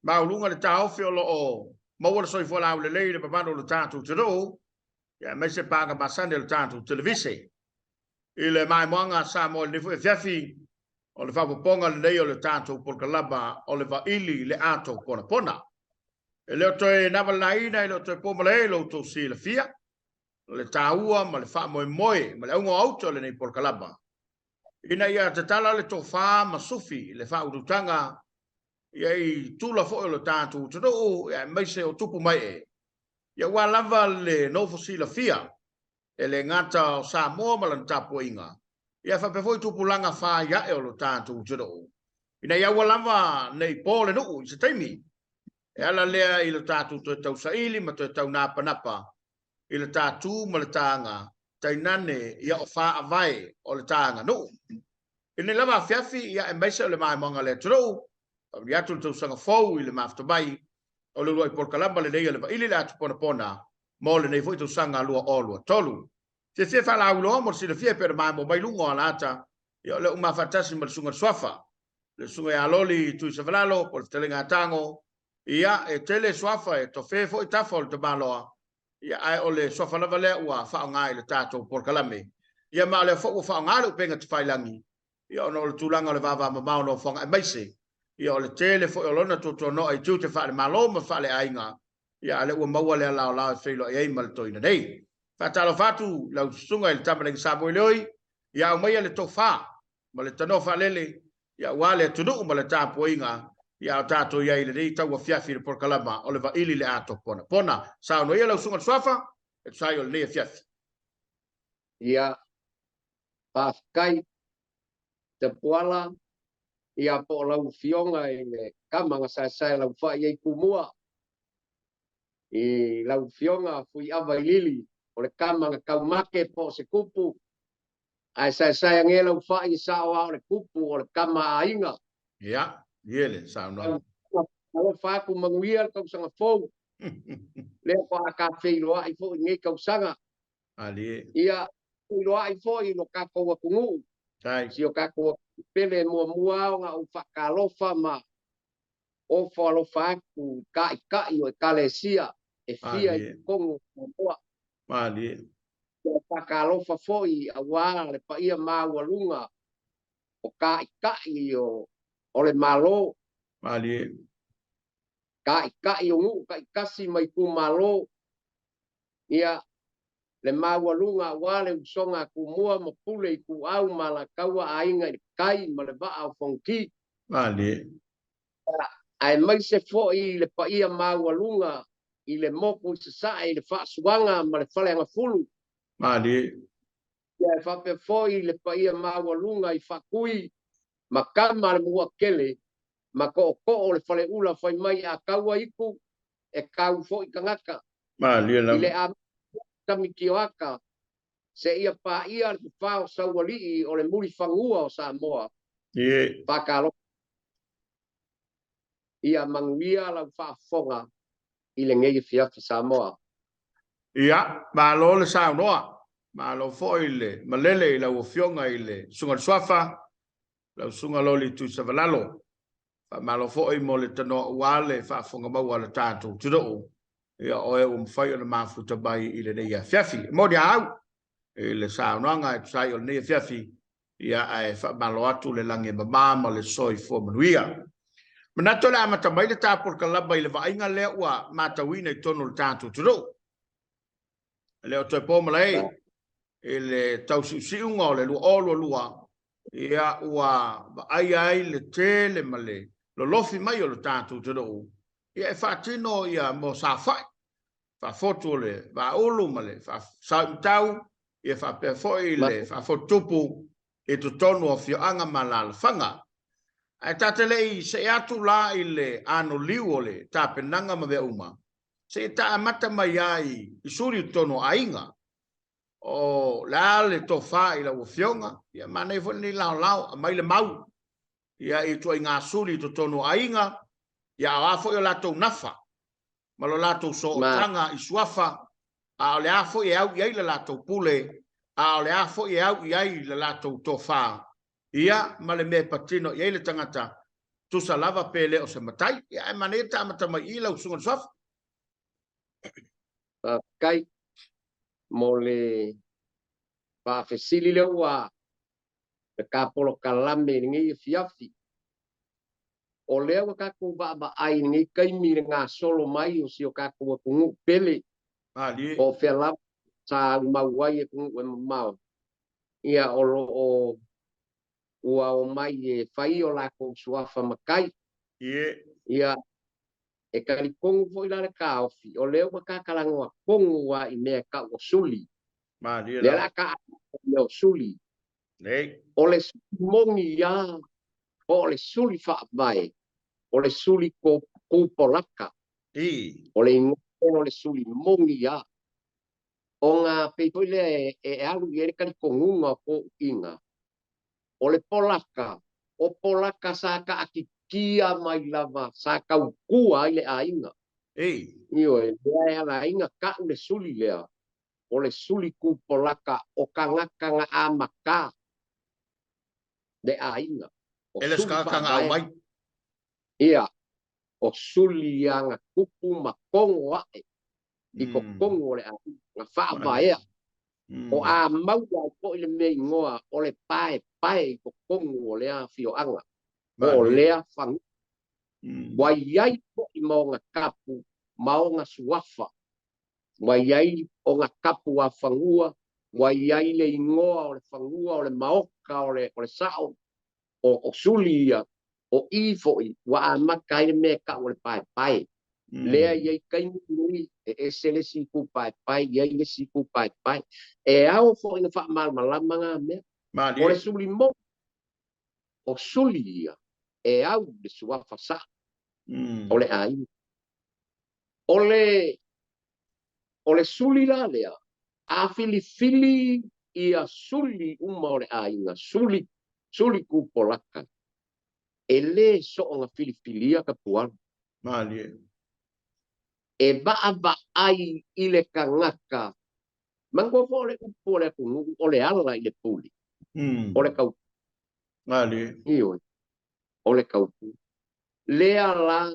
Maulunga le tau fiolo o mawala soi fo lau le le papano le tatu te do ya me se paga basande le tatu televisi ile mai mwanga sa mo le fiafi o le fa ponga le le o le tatu por kalaba o le va ili le ato pona pona le to e na valaina le to po male lo to si le fia le taua ma le fa mo moi ma le ungo auto le nei por kalaba ina ia te tala le to fa ma sufi le fa udutanga ia tula fo lo tatu te do ia mai se o tupu mai e ia wa lava le no fosila fia ele ngata o sa mo ma lan tapu inga ia fa pe foi tupu langa fa ia e o lo tatu te do ina ia wa lava nei pole no se taimi e ala lea i lo tatu to tau saili ma to tau napa napa i lo tatu ma le tanga tainane ia o fa avai o le tanga no ina lava fiafi ia e mai se o le mai manga le te do ya tu tu sanga fo ile mafto bai o le roi por kalamba le le va ile la tu pona pona mo le nei foi tu sanga lua o lua tolu se fa la ulo mo se le fie per mai mo bai lungo alata yo le uma fatasi mo sunga swafa le sunga ya loli tu se valalo por telenga tango ia e tele swafa e to fe foi tafol to balo ia ai o le swafa la vale wa fa ngai le tato por kalame ia ma le fo fa ngai le penga tfailangi ia no le tulanga le va ma no fo mai se ia o le tele fo o lona to no ai tu te fa le malo ma fa le ainga ia le o maua le la felo ai mal to ina nei fa talo fatu la sunga il tamale sa mo loi ia o mai le to fa ma le tano fa lele ia wale tu no ma le tapo inga ia tato ia ile dei taua fiafi por kalama o le va ili le ato pona pona sa no ia la sunga swafa e sai o le fiafi ia pa kai te poala ia po lau fionga i le kamanga sa lau fa i kumua i lau fionga fui ava i lili o le kamanga kaumake po se kupu ai sa nge lau fa i sa o le kupu o le kama ainga ia ele sa no lau fa ku manguia kau sanga fo le ko aka feilo ai fo nge kau sanga ali ia lo ai fo i lo ka ko kungu sai si o ka ko pele mua nga o whakalofa ma o whalofa ku ka o e kalesia e fia i kongo moa. Mali. O whakalofa foi a wā le pa ia māualunga o ka o le malo. Mali. Ka o ngu ka kasi mai ku malo ia le māualunga wale usonga ku mua mo pule ku au malakaua ainga i kai ma le vaa o fonki. Mali. Ai mai se fo i le paia māualunga i le moku se sae i le whaasuanga ma le whaleanga fulu. Mali. Ia whape fo i le paia māualunga i whakui ma kama le mua kele ma ko o le whale ula whai mai a kaua iku e kau fo i kangaka. Mali. I le a tamikioaka se ia pa ia le whao sauali o le muri whangua o Samoa. Ie. Whakalo. Ia manguia la whafonga i le ngei fiafi Samoa. Ia, ma lo le Samoa. Ma lo fo ile, ma lele la ufionga ile. Sunga swafa, la sunga loli tu savalalo. Ma lo fo i mo le tano wale whafonga maua le tātou tudo. Ia oe whai o le mafuta bai ile neia fiafi. Modi au, le Samoa e sai o le neia fiafi. Ia ai malo atu le lange mamama le soi fo manuia. Manato le amata mai le tāpur kalaba i le vainga lea ua matawina i tonu le tātou tudo. Leo toi pō malai. ele tau si unga le lu olo lua ia ua ai le tele male lo lofi mai o le tatu te do ia e fatino ia mo sa fai fa foto le va olo male fa sa tau ia fa pe foi le fa fotopu e to tonu o fio anga malal fanga ai tatele i se atu la ile ano liole ta penanga ma ve uma se ta mata mai ai i suri tono ainga o la le tofa i la ufionga ia mane fo ni lao mai le mau ia i to inga suri to tono ainga ia afo yo la to nafa malo la to so tanga i suafa a le afo ia ia le la to pule a le afo ia ia le la to tofa ia male me patino ia le tangata tu salava pele o se matai ia mane ta mata mai i la usunga suafa kai mole pa fesili le wa ka polo kalame ngi fiafi o leo ka ku ba ai ngi kai mi nga solo mai o sio ka ku ku pele o fela sa mawai ku mau ia o o mai e fai o la ku suafa makai ia e ka li kongu foi la ka ofi o leo ka kalango kongu wa i me ka o suli le la ka o suli o le mongi ya o le suli fa mai o le suli ko polaka o le o le suli mongi ya o nga pe le e alu ye ka li kongu ko inga o le polaka o polaka sa ka kia mai lava sa ka kua ile ainga io e la inga ka le suli le o le suli ku polaka o kangaka nga amaka de ainga o ele ska kanga mai ia o suli nga kupu makongo ai i ko kongo le nga fa vai o a mau ko ile me ngoa o le pai ko kongo le a fio anga o le fang wai ai ko i mo nga kapu mau nga suafa wai ai o nga kapu a fangua wai ai le ingoa o le fangua o le maoka o le sao o sulia o ifo i wa amaka i me ka o le pai le ai kai ni e sele si ku pai ia i si ku pai e ao fo ina fa mal malama nga me o le suli mo o sulia e au le suafa sa o le ai o le suli la lea a fili ia suli uma o le ainga suli ku polaka e le so nga filifilia ka puan e ba ai i le kangaka mango fo le upo le ku o le ala i le puli o le kau io o le kau le ala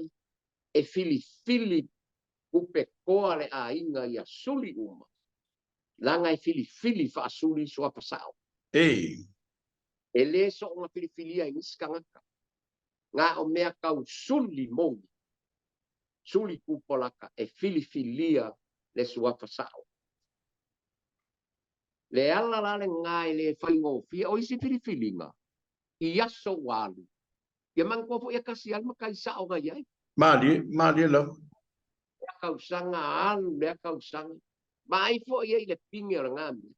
e fili upe koa le ainga ia suli uma langa e fili fa suli so pasao e le so nga filifilia i niskangaka nga o mea kau suli mongi suli kupolaka e filifilia le suafa sao le ala la le ngai le fai ngofia o isi filifilinga i aso walu ia mangkofo ia kasial makai sao ga iai mali lo ia kau sanga alu le kau sanga mai fo ia i le pingi o ngami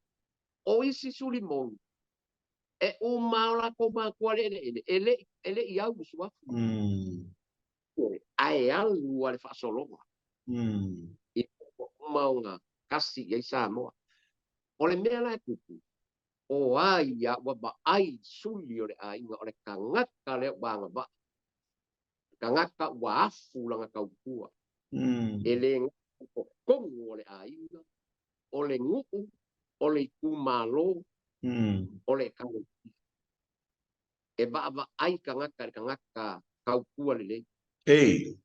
o isi suli mongi e o maula ko ma ko ele ia u suafa ai alu ale fa solonga i maunga kasi ia Samoa o le mea la kupu o ai ia wa ba ai suli o le ai o le kangaka le banga ba kangaka wa afu langa kaupua ele ko kongo o le ai o le ngu o le kumalo o le kangu e ba ai kangaka kaupua le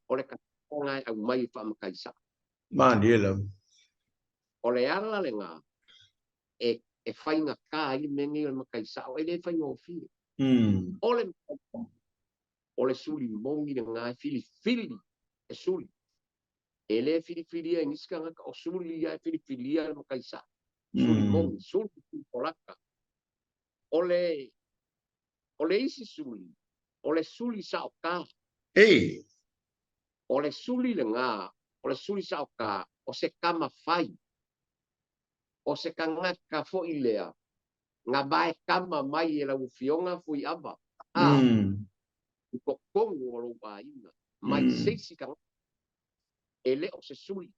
o le kanga au mai fa makaisa Mandela. O le ala le ngā e whainga kā i mengi o makaisa o e le whainga o whiri. O le suli mongi le ngā fili e suli. E le fili e niska ngaka o suli e fili e makaisa. Suli mongi, suli polaka. Ole isi suli. Ole suli saoka. Ole suli lenga. Ole suli saoka. O se kama fai. O se kangaka fo ilea. Nga bae kama mai e la ufionga fui aba. Ko kongo lo baina. Mai seisi kang ele o se suli.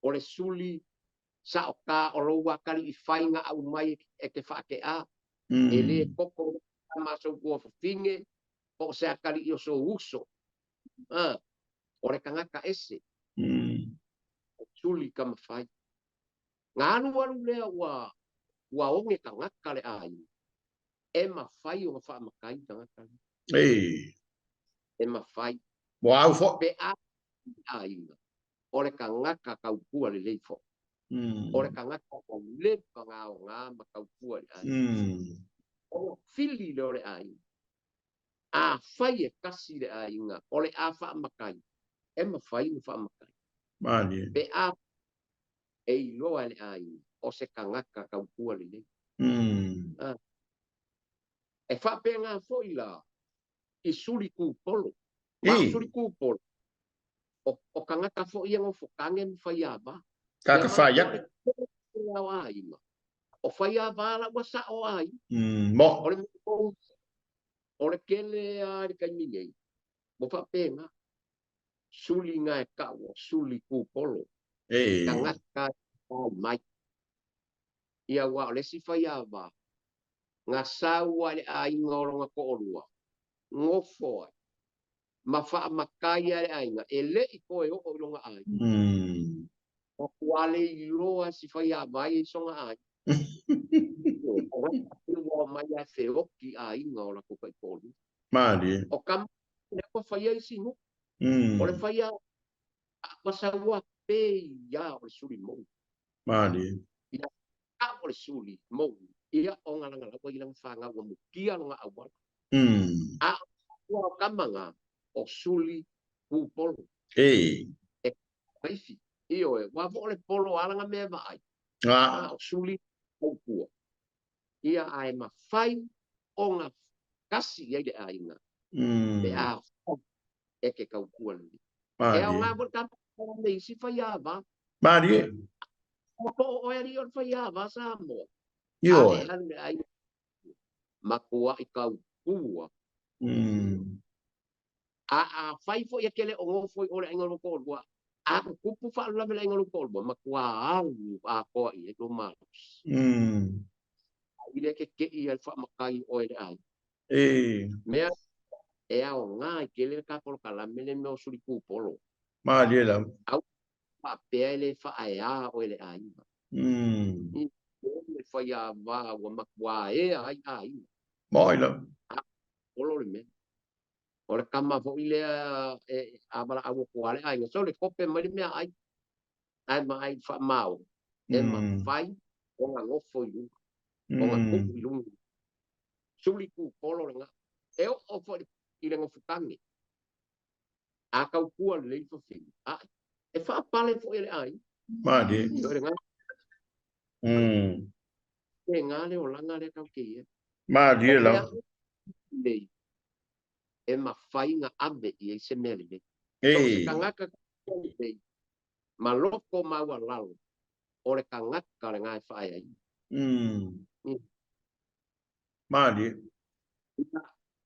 Ole suli saoka o lo wakali i fai nga au mai e ke whake a. Ele koko maso kua finge o se akali i o so uso. Ole kangaka ese. Suli kama fai. Ngā anu lea wa onge kangaka le ai. E mawhai o mawha makai tangata. E mawhai. Wow, fo. Pe a aina. Ore kangaka kaupua le leifo. Ore kangaka o lepa ngā o ngā makaupua le ai. O fili le ore ai. A whai e kasi le aina. Ore a wha makai. E mawhai o wha makai. Pe a e iloa le aina. O se kangaka kaupua le leifo. E whape ngā whoila i suri kūpolo. Ma suri kūpolo. O kangaka whoi ang o whakange mi whai aba. Kaka whaiak. O whai aba la wasa o ai. Mo. Ore kele a rika minei. Mo whape ngā. Suli ngā e kawa. Suli kūpolo. Kangaka mai. Ia wa lesi whai aba. Ngā saua le a inga o ronga ko orua. Ngofo ai. Ma wha makai le a inga. E le i koe o ronga ai. O kuale i roa si whai a mai i songa ai. O mai a se oki a inga o la kukai kōru. Mari. O kam le ko whai a isi no. O le whai a masaua pe ia o le suri mou. Mari. Ia a o le suri mou. Ia o ngā langa lawa i lang whanga wa mukia longa awal. A o kamanga o suli kūpolo. E waifi. Io e wafo le polo alanga mea vai. O suli kūpua. Ia a e mawhai o ngā kasi i aile a inga. Pe a e ke kaupua li. E o ngā wata me isi whai ava. Mari. O po o eri o whai ava sa moa. Io. Makua i kaupua. A whai fo i akele o ngofo i ore ingaro kōrua. A kupu wha lula mele ingaro kōrua. Makua au a koa i e lo maus. I le ke i al wha makai o ere ai. Mea e ao ngā i kele ka polo kala mele me o suri kūpolo. Mari e lam. Au wha pea ele wha ai a o ere ai. I le whai a wā wa makua e ai ai. Moi lam. Olo le mea. O le kama fo i lea a wala awo kuare ai. So le kope mai mea ai. Ai ma ai wha mau. E ma whai o ngā ngofo i lunga. O ngā kupu i lunga. Suli kūpolo le ngā. E o fo i le ngofutangi. A kaupua le leifo whini. E wha pale fo i le ai. Mari. So le ngā. E ngā le o langa le kau keia. Mari e lam. E ma whai ngā ame i e se mele le. So se kangaka kei. Ma loko maua lalo. O le kangaka le ngā e whae ai. Mari.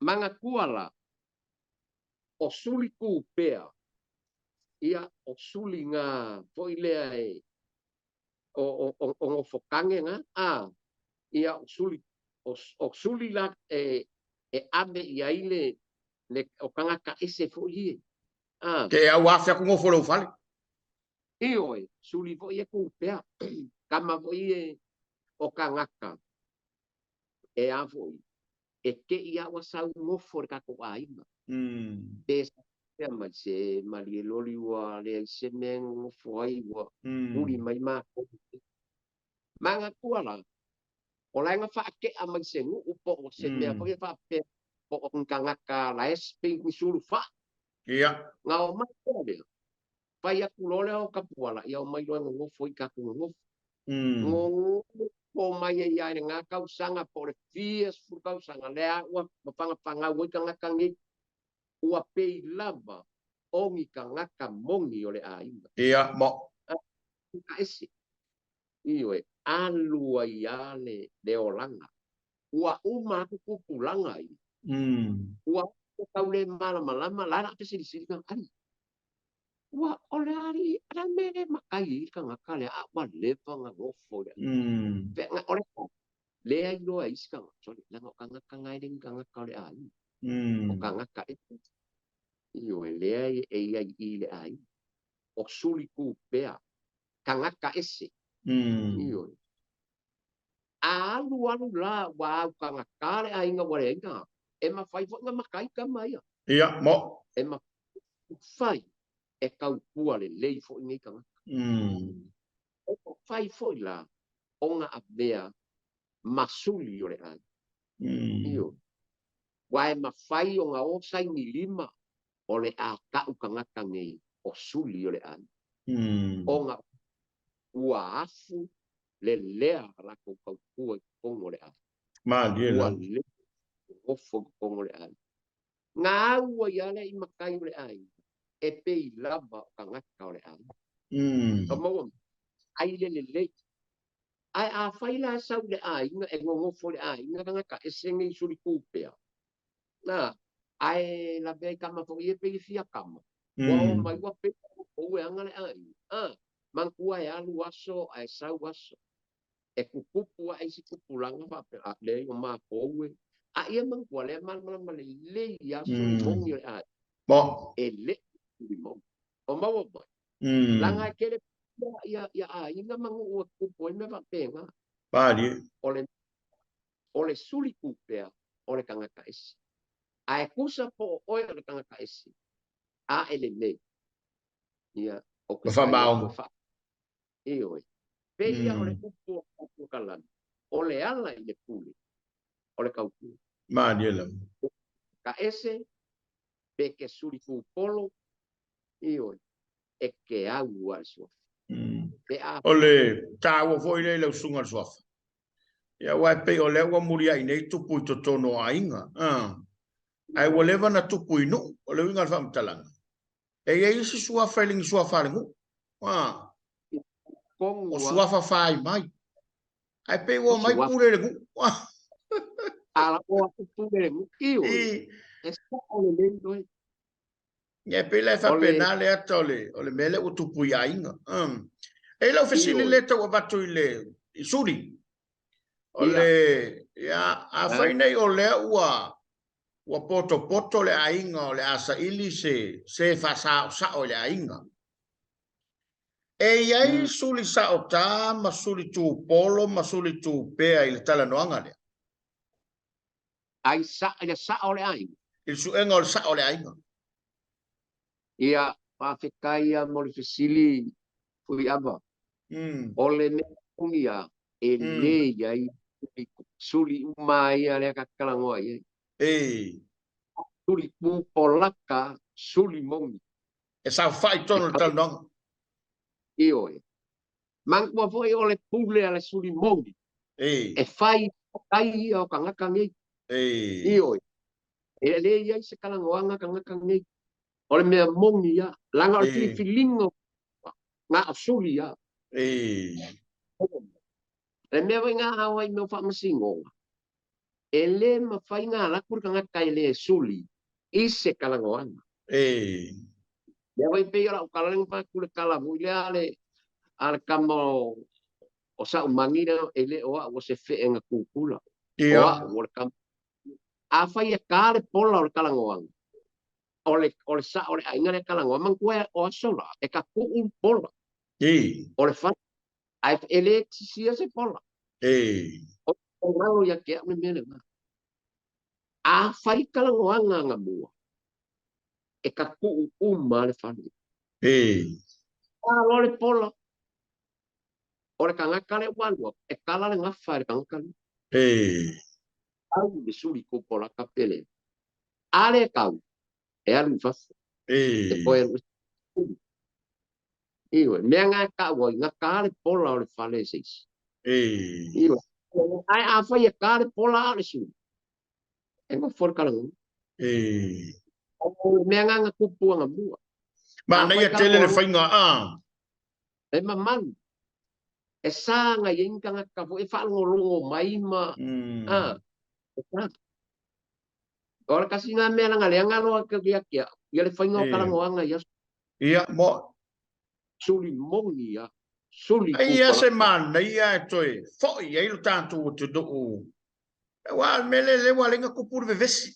Manga kuala. O suli kūpea. Ia o suli ngā foilea e. O ngofokange ngā. Ia o suli. O suli la e ame i aile. O kangaka ese foilie. Ke au afia ku ngofo lo fale. Io e. Suli foi e kūpea. Kama foi e o kangaka. E a foi. E ke ia wa sau ngofo ka ko aima. Pesa mai se mali loli wa le se men ngofo ai wa. Uri mai ma. Manga kuala. O la nga fa ke a mai se ngu upo o se mea ko fa pe o kangaka la espe ni sulu fa. Ia. Nga o mai ko le. fai aku lole o kapuala ia o mai loa ngo foi ka ngo ngo po mai ia nga kau sanga por fies fu kau sanga lea wa panga panga wo ka ngaka ngi ua pei lava ongi ka ngaka mongi ole ai ia mo ka esi io e alua iale de olanga ua uma ku pulanga i ua kau le malama lara pe sili kan ani ua ole ari ana mere makai ka ngaka le a wa leva nga ngofo le pe nga ole le ai lo ai ska so le nga ka ngai ding ka ngaka le ai o ka ngaka io e le ai i le ai o suli ku pea ka ngaka ese io alu la wa ka ngaka le ai nga wa le nga e ma fai fo nga makai ka mai ia mo e ma fai e kau pua le lei fo ngai ka o fai fo la o nga abea masuli o le ai io wa e ma fai o nga o sai ni lima o le a ka u ka ngaka ngai o suli o le ai o nga ua afu le lea la ko kau pua o le ai ma dia ua la le o fo o le ai nga ua ia le i makai o le ai e pei lava o ka ngaka o le ai o mo ai le ai a fai la sau le ai nga e ngo fo le ai nga ngaka e senge i suri kupea na ai la be kama fo ye pe fia kama wa mai wa pe o we anga le ai man kua e alu aso ai sau aso e kupupu ai si kupulanga fa pe a le o ma ko we a ia man kua le man le ya so li mongi le ai mo e le li mongi o ma wa langa kele ya ai nga mangu o kupu me va penga ba dia ole suli kupea ole kanga kaisi ai kusa po ole kanga kaisi a ele le ia o ba fa kusai mau fa e oi pe ia ole kupu o kalan ole ala ile puli ole kaupu ma dia la ka ese pe ke suli ku polo e oi e ke au aso pe a ole ta wo foi le lo sunga sof ia wa pe ole wa muri ai nei tu pu to tono ainga ai wo leva na tu pu no ole winga fa mtalanga e ia isi sua feeling sua falingu kongu o sua fa fai mai ai pe wo mai pure le ku ala o kupu le mu e oi e sa ole le doi ia pe le fa penale atole ole mele o tu pu ainga e lo fesili le to wa tu le isuri ole ya a fai nei ole ua poto le ainga o le asa ili se fa sa o le ainga. E iai suli sa o tā, ma suli tū polo, ma suli tū pēa i le tala noanga lea. Ai sa o le ainga. I su enga o le sa o le ainga. Ia whawhekai mo le fesili fui ava. O le neungia e le iai suli umai a le kakalangoa iai. Suli pūpolaka, suli mongi. E sa whai tono le tala noanga. Ioe. Mangkua foi o le pule a le suli mongi. E whai kai o kangakangi. Ioe. E le iai se kalangoanga kangakangi. O le mea mongi ia. Langa o le filifilingo. Ngā o suli ia. Le mea wai ngā hawa i mea whamasingo. E le ma whai ngā lakur kangakai le suli. I se kalangoanga. Mea wai pei ora o kalango pa kule kalamu. I le ale kama o sa umangira e le oa o se wheenga kukula. Oa o le kama. A whai e kāre pola o le kalangoanga. O le sa o le ainga le kalangoanga. Mangkua o asola. E ka kuun pola. O le whai. Ai ele tisia se pola. O rau ia ke ame mele ma. A whai kalangoanga ngā mua. E ka kuun uma le whai. A lo le pola. O le kangaka le walua. E kala le ngawha le kangaka le. Au le suri ko pola ka pele. A le kau. E alu fafu. E poe Iwe, mea ngā ka wai, ngā kāre pola o le whale seis. Iwe, ai a whai e kāre pola o le suri. E ngā whorkarangu. Mea ngā kupuanga mua. Ma nei e tele le whainga E mamanu. E sanga i inga ngā kafu, e whaangolongo maima. Ora kasi ngā mea nga leanga loa kia kia. Ia le whainga o karangoanga ia. Ia, mo. Suli mongi ia. Suli kupala. Ia se mana, ia e toi. Foi, ia ilo tātou o te doo. E wā, mele le wā lenga kupuru ve vesi.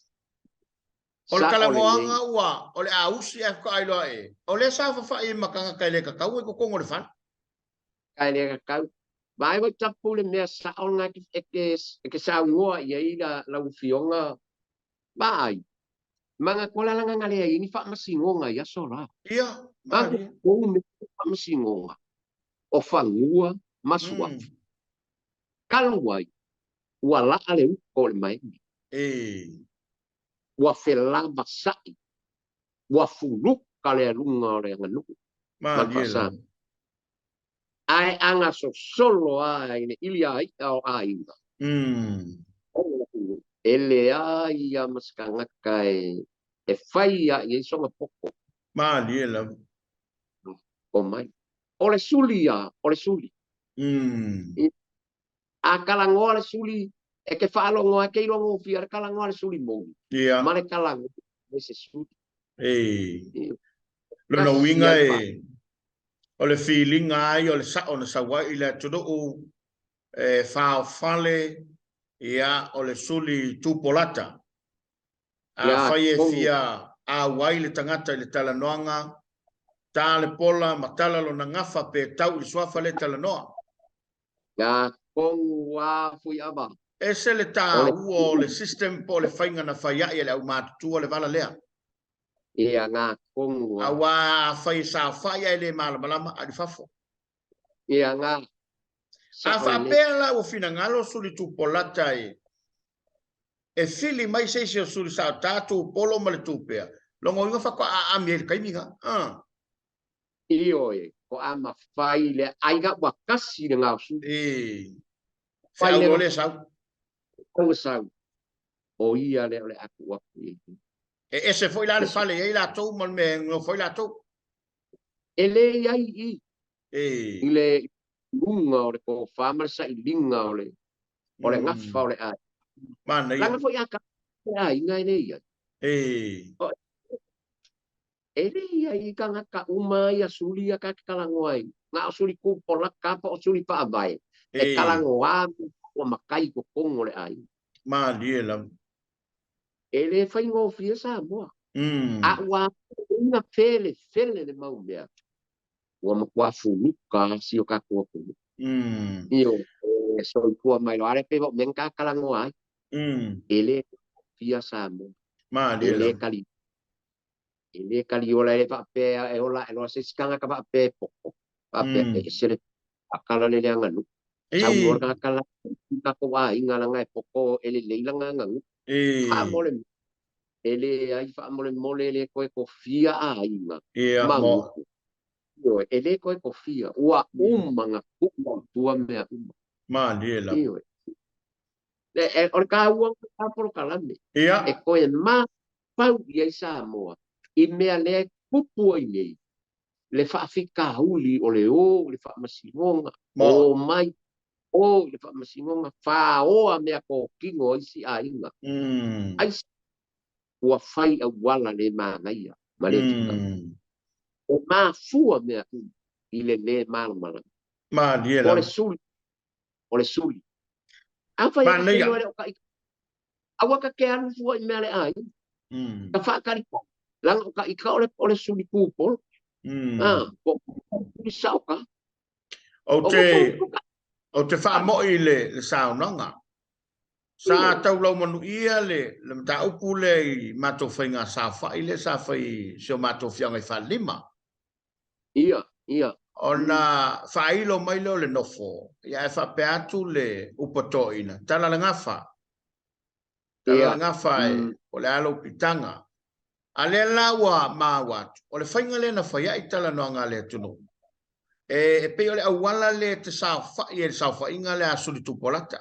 O le karangoanga ua, o le ausi e ka ailoa e. O le sa whawha i makanga kai le kakau e kukongo le whana. Kai le kakau. Vai wa tapu le mea sao ngā ke sao ngoa ia i la ufionga. Vai. Manga kola langa ngale ia ini wha masingonga ia sola. Ia. Manga kongu me wha masingonga. O whangua masuafu. Kalawai. Ua laa le uko le maimi. Ua whelama sai. Ua fuluka le alunga o le anganuku. Malfasa. Ai anga so solo ai ne ilia ai au ainga. Ele ai a maskanga kai e whai a i songa poko. Maliela. O mai. Ole suli a, ole suli. A kalangoa le suli e ke whaalongo a keilongo fia kalangoa le suli mongi. Mare kalango e se suli. Lona winga e ole feeling ai ole sa ona sawa ile todo o fa fale ia ole suli tupolata. A fai fia a waile tangata le talanoanga tale pola matala lo na ngafa pe tau i swafa le talanoa. Ya kongu wa fui aba. Ese le ta o le system po le fainga na fai ia le au matu le vala lea. Ia ngā kongu. Awa fai sa fai ia le malama a di fafo. Ia ngā. A fa pela o fina ngalo suli tupolata e fili mai se se suli sa tatu polo male tupea. Longo inga fa ko a miel kaiminga. Iyo ko ama fai le aiga wakasi le ngau su. Fai le le sau. Ko sau. O ia le aku waku. Ese foi la le fale e la tou mal me no foi la tou. Ele ai i. Ile lunga o le ko fama sa i linga o le. O le ngafa o le ai. Mana ia. Langa foi aka. Ai ngai le ia. Ele ia i ka ngaka uma ia suli ia ka kalangoai. Nga suli ku pola kapa o suli pa abai. E kalangoa o makai ko kongo le ai. Ma diela. Ele fai ngo fia sa mo. A wa una fele le mau mea. Wa makwa funuka si o ka ko. Io so i kua mai lo are pe vo menka kalangoai. Ele fia sa mo. Ma diela. Ele kali ola e pa pe e ola e lo se skanga ka pa pe poko. Pa pe e se akala le nganu. Sa mo ka kala ka ko wa inga nga e poko ele leila nga ngu. Ha mo le ele ai fa mo le ko e kofia a inga. Ma mo. Yo ele ko e kofia wa nga ku tua me. Ma diela. E or ka wa ka por kalame. E ko e ma pau ia sa mo. I mea le pupu ai nei. Le whaafika uli o le o, le whaamasingonga. O mai, o le whaamasingonga. Wha oa mea ko kingo isi a inga. Aisi, ua whai a wala le māngaia. Ma le tika. O mā fua mea i le mālamala. Ma diela. O le suli. O le suli. A whai a kino ere o ka ika. Awa ka ke anu fua i mea le ai. Ka whaakariko. Lang ka ikaw ole suli kupol. Ko sao ka. O te wha mo i le sao nanga. Sa tau lau manu ia le mta upu le mato whainga sa whai le sa whai sio mato whianga i whalima. Ia. Ona whailo mai leo le nofo. Ia e wha pe atu le upatoina. Tala le ngafa. Tala le ngafa o le alo pitanga. Ale lawa mawat. O le whainga le na whai ai tala no anga le tunu. e pe ole awala le te sa fa inga le asuli tu polata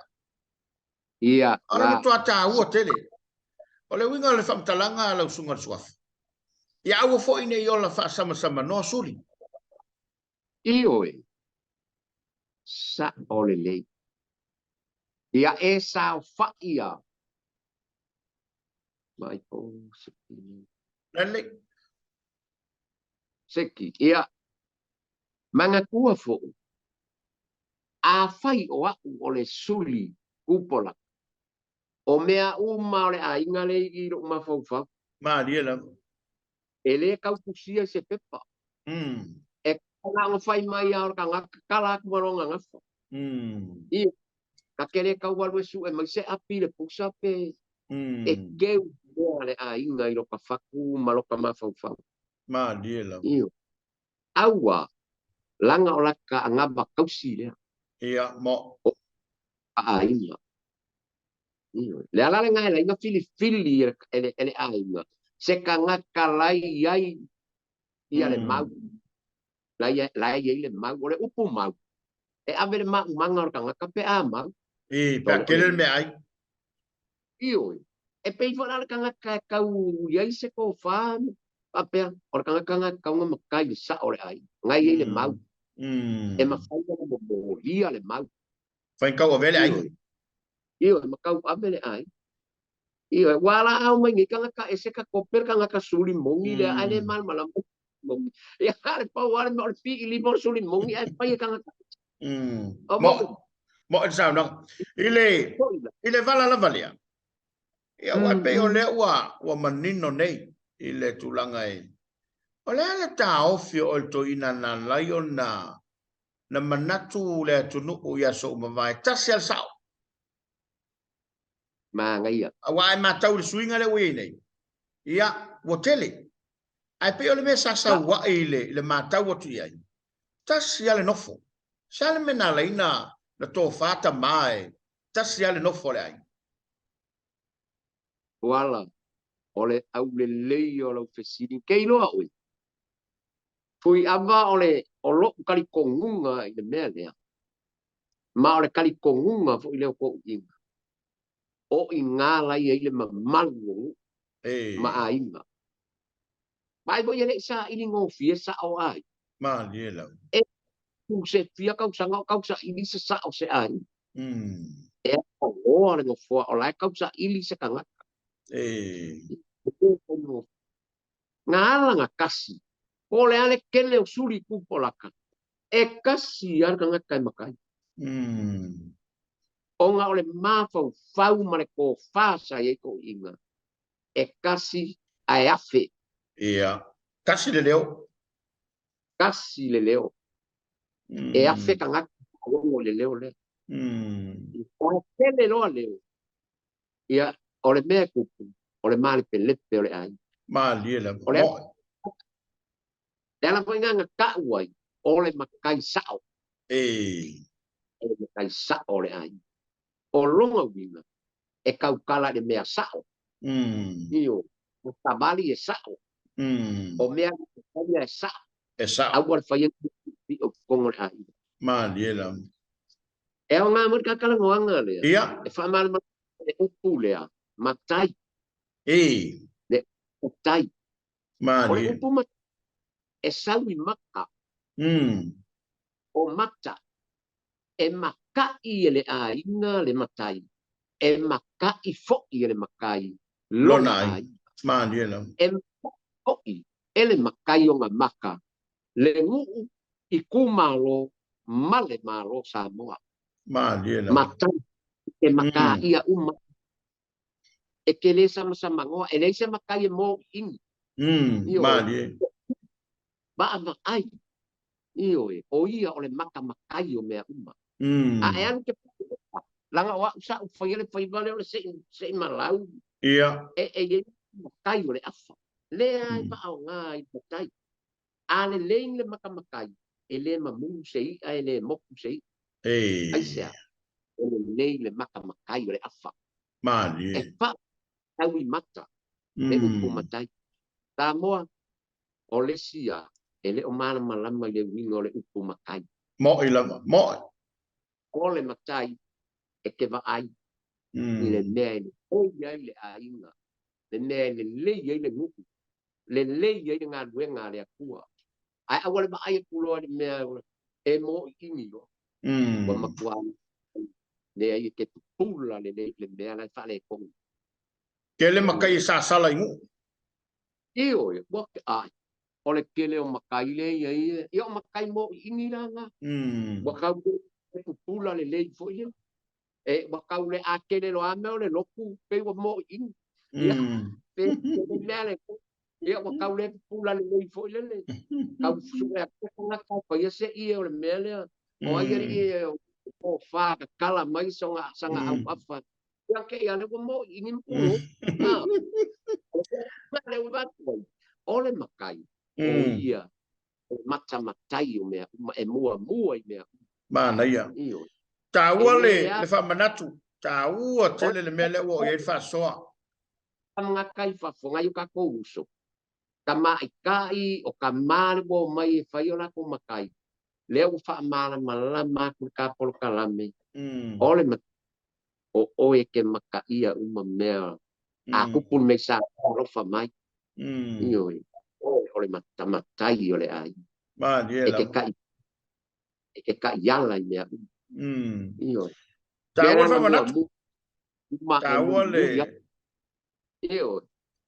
Ia ala nga mo to ata u tele ole winga le famtalanga la usunga suaf ya u fo ine yo la fa sama no suli ioe sa ole le. Ia e sa fa ia. Mai po le seki. Ia manga kua fo. A fai o aku ole suli kupola. O mea uma ole a inga le i ro ma fau fau. ma diela Ele kau kusia se pepa. E kala o fai mai a ka ngaka kala ku maronga ngafa. Ia ka kere kau walu su e mai se api le pusa pe. E geu le a inga i ro ka faku maloka ma fau fau. ma diela Ia. Aua langa o laka ngaba kausi le. ia mo A inga. Le ala ngai la inga fili ele a inga. Se ka ngaka lai ai ia le mau. Lai le mau ole upu mau. E ave le mau manga o ka ngaka pe a mau. pa kele me ai Io. E pe fo ala ka ngaka kau ia se ko fa apea o ka ngaka kau nga makai sa ole ai. Ngai le mau. E ma fa mo ia le mau. fa ka o vele ai Io ma kau ave le ai. Iya, wala au mangi kanga ka ese ka koper kanga ka suli mongi le ane mal malam mongi. Ya har pa wala mo pi ili mo suli mongi ai pa kanga ka. Mo sao no ile vala la valia ia wa pe o le wa manino nei ile tulanga e o le ala ta ofio o to ina na laiona na manatu le tunu o ya so ma vai tasel sao Ma ngai ya. wa ma tau le swinga le we nei ia wo tele ai pe o le me sa wa ile le ma tau o tu ia tas ya le nofo sale me na leina na to fata mai tas ya le nofo le ai Wala ole au le lei o lo fesini ke lo oi. Fui ava ole o lo kali kongunga i le mea lea. Ma ole kali kongunga fo ile ko inga. O inga la i le malu ma ainga. Bai bo yele sa ili ngo fie sa o ai. ma liela E ku se fia kau sanga kau sa ili se sa o se ai. E o ole ngo fo o lai kau sa ili se kanga. Ngala nga kasi. Ole ale kele o suri kupolaka. E kasi ar kanga kai makai. O nga ole mafau fau mare ko fasa ye ko inga. E kasi ai afe. Ia. Kasi le leo. Kasi le leo. E afe kanga ko le leo le. O kele lo leo. Ia ole mea kupu. Ole mali pelepe ole ai. Ma liela. Ole Dela ko nga ka uai. Ole makai sao. Ole makai sao ole ai. O longa wina. E kau kala de mea sao. Io. O tabali e sao. O mea e sao. E sao. Awal fayen o kongo ai. Ma liela. E o ngā mori kakala ngoanga lea. Ia. E whaamala e upu lea. Matai. Le utai. Ma O le liela. upu matai. E sawi maka. O mata. E makai e le ainga le matai. E makai fo'i e le makai. Lona ai. Ma liela. E fo'i e le makai o ngā maka. Le nguu i kumalo male malo Samoa. Ma liela. Matai e maka ia uma. E ke le sama-sama ngoa. E le se makai e mo ingi. Ma liela. Ba ama ai. Io e. O ia o le maka makai o mea uma. A e anke langa wa usa u fai vale o le se malau. Ia. E makai o le afa. Le ai pa au ngai makai. A le lein le maka makai. E le mamu sei a e le moku sei. Ai sea. E le lein le maka makai o le afa. Ma liela. E pa au i mata. E upu matai. Tā moa o le sia ele o mana malama le winga o le upu makai. Mo ilama, mo. O le makai e ke va ai i le mea ni o ia i le ainga. Le mea le lei le nguku. Le lei le ngā ruenga le akua. Ai awale ba ai kuloa le mea e mo ingi o. Wa makuani. Le ai ke tupula le mea la whale kongu. Ke le makai sa sala ingu. Io, wa ke ai. O le kele o makai le ia. Ia o makai mo ingi la nga. Wa kau ke tupula le lei fo ia. E wa kau le a kele lo ame o le loku. Pe wa mo ingi. Ia. Pe le mea le kongu. Ia wa kau le tupula le lei fo ia le. Kau suwe a kona kau pa ia se ia o le mea lea. O ai ia o wha ka kala mai songa sanga au afa. Ia ke ia le wa mo ingi mkuro. Ole makai o ia mata matai o mea e mua i mea mana ia taua le fa manatu taua tele le mele o ia fa soa nga kai fa fonga yo ka ko uso ka mai kai o ka male bo mai fa yo la ko makai le o fa mala mala ma ku ka pol kalame ole o e ke makai ia uma mea aku pun me sa ro fa mai io ole matai ole ai ma dia la e ka yala mea io taua fa manatu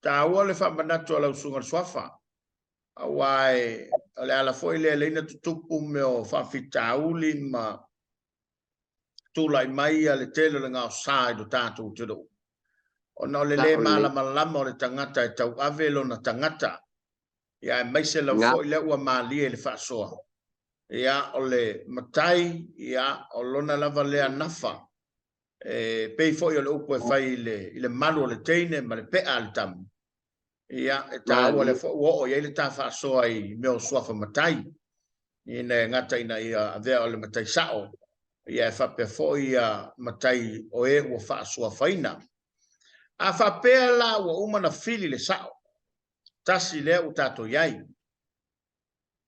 taua le fa manatu ala usunga swafa awai ale ala foi le ina tutupu me o fa fitauli ma tulai mai ale tele le ngau sai do tatu tudo ona le mala malama o le tangata e tau ave lona tangata ia mai se la foi le ua mali le fa soa ia o le matai ia o lona lava le anafa pei foi o le upo e fai le malu o le teine ma le pea al tamu ia e tāua le o ia le tā fa soa i meo suafa matai ina ngata ina ia avea o le matai sao ia e whape foi ia matai o e ua fa soa faina a whapea la ua umana fili le sao tasi le u tato iai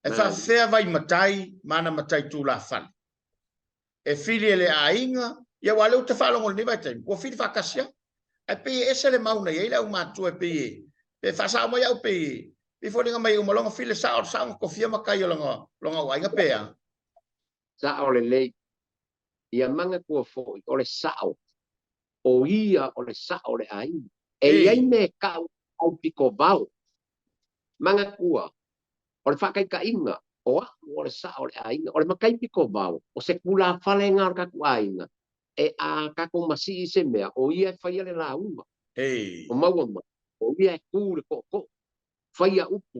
e whawhea vai matai mana matai tū la whani e fili le ainga ia wale u te whalongo ni vai taim ua fili whakasia e pe ese le mauna iai la u mātua e pe whasao mai au pe fōringa mai umalonga fili sao ko fia makai o longa wainga pea sao le lei ia manga kua fōi o le sao o ia o le sao le ainga e iai me kau au piko vau manga kua o le whakai ka inga o le sao le ainga o le makai piko vau o se kula whale ngā ka kua inga e a kako masi i se mea o ia e whaia le la uma o maua ma o ia e kūre ko whaia upu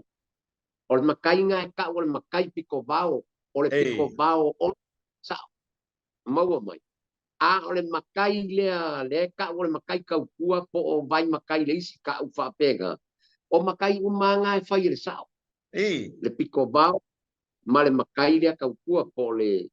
o le makai ngā e ka o le makai piko vau o le piko vau o le sao maua mai a o le makai le ka o le makai kaukua po o vai makai le isi ka u whapega o makai umanga e whaia le sao le piko vau ma le makai le kaukua po le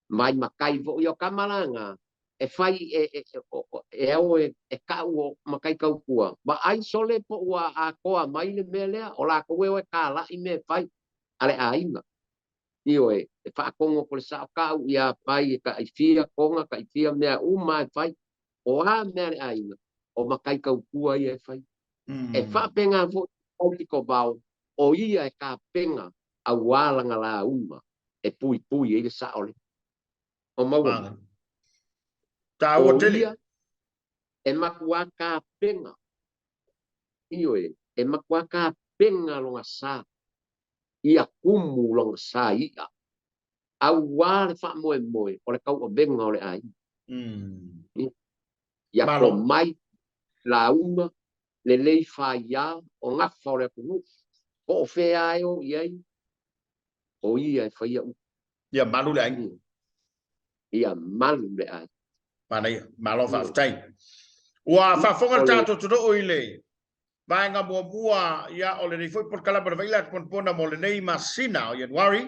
mai makai vo yo kamalanga e fai e ka o makai kaukua ba ai sole po wa a koa mai le mele o la ko we ka la i me fai ale ainga io e fa kongo ko sa ka ia pai ka i fia konga ka i fia me uma fai o a me ainga o makai kaukua ia fai e fa penga vo o ko bau o ia e ka penga a wala ngala uma e pui e sa ole o mau ta o tele e makua ka penga io e makua ka penga longa sa ia kumu longa sa ia a wale fa moe o le kau o benga o le ai ia ko mai la uma le lei fa ia o ngafa o le kunu o fe ai o iai o ia e fa ia ia malu le ai ia malu le ai mana ia malo fa tai ua fa fonga tato tudo o ile vai nga bua ia o le foi por kala per vaila pon pona mo le nei masina o Januari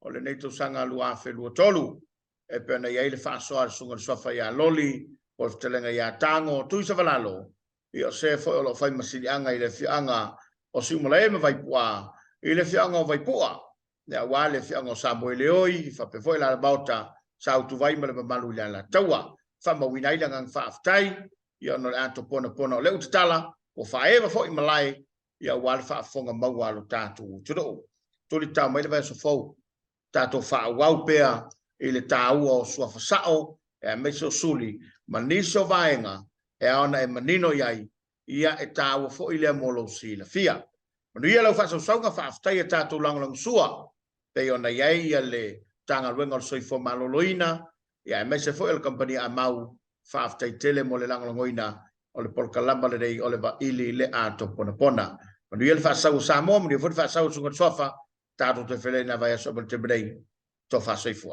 o le nei to sanga lua fe lu tolu e pena ia ile fa so al sunga so fa ia loli o telenga ia tango tu se valalo ia se foi o lo fai masini anga ile fi anga o si mo le me vai pua ile fianga vai pua ya wale fianga Samuel oi fa pe foi la bauta sau tu vai mele malu la tawa fa ma winai la ngang fa aftai ya no ato pona le utala o fa eva foi malai ya wal fa fonga ma walu tatu tudo tuli ta mai le so fo tatu fa wau pea ile tau o sua fa sao e me so suli maniso vaenga e ona e manino yai ia e tau fo ile molo sila fia no ia lo fa so songa fa aftai tatu lang sua pe ona yai ia le tanga luenga soi fo maloloina ia me se fo el company amau fa aftai tele mo le langoina o le porkalamba le dei o le va ili le ato pona no ia fa sa mo mo fo fa sa sunga sofa tatu te fele na vai so te brei to fa soi fo